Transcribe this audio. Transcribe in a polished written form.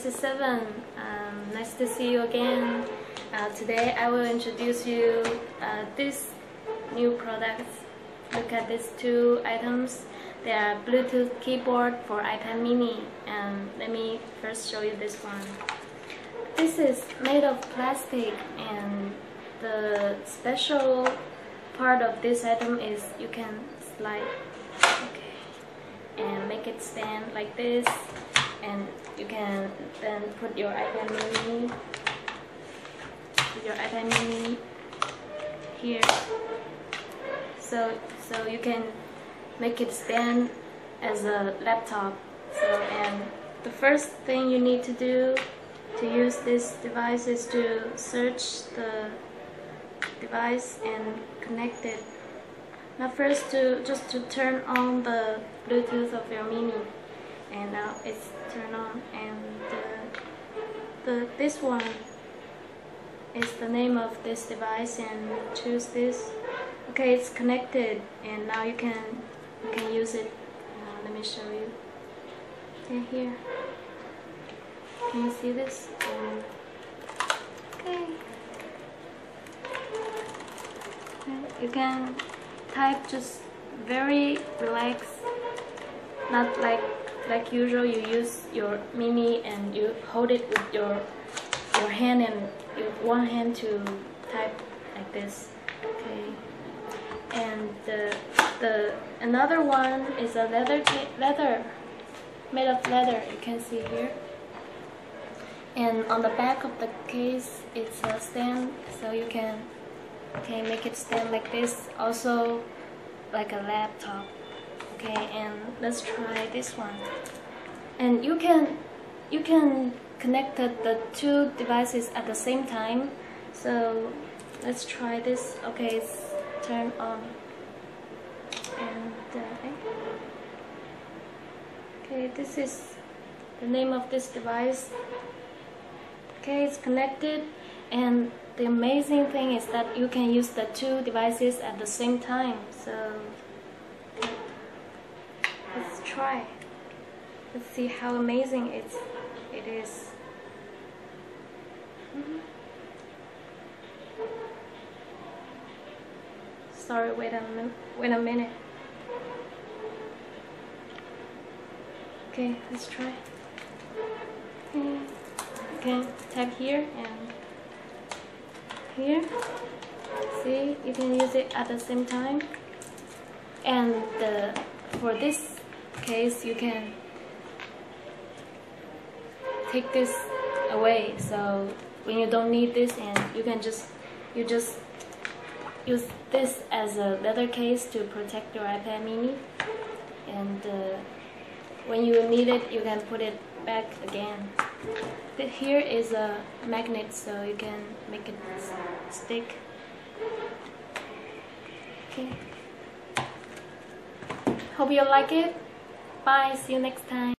this is Seven. Nice to see you again. Today I will introduce you these new products. Look at these two items. They are Bluetooth keyboard for iPad mini. And let me first show you this one. This is made of plastic, and the special part of this item is you can slide, and make it stand like this, and you can then put your iPad mini here, so you can make it stand as a laptop. And the first thing you need to do to use this device is to search the device and connect it. Now first just to turn on the Bluetooth of your mini, and now it's turned on, and this one is the name of this device, and choose this. Okay, it's connected, and now you can use it. Let me show you. Okay, here. Can you see this? Okay. You can type just very relaxed, not like usual. You use your mini and you hold it with your hand, and one hand to type like this. Okay. And the another one is a leather made of leather. You can see here. And on the back of the case, it's a stand, so you can make it stand like this, also like a laptop. Okay, and let's try this one. And you can connect the two devices at the same time. So let's try this. Okay, it's turned on, and okay, this is the name of this device. Okay, it's connected, and the amazing thing is that you can use the two devices at the same time. So okay, let's try. Let's see how amazing it is. Sorry, wait a minute. Okay, let's try. Okay. You can tap here and here. See, you can use it at the same time. And for this case, you can take this away. So when you don't need this, and you just use this as a leather case to protect your iPad mini. And when you need it, you can put it back again. Here is a magnet, so you can make it stick. Okay. Hope you like it. Bye. See you next time.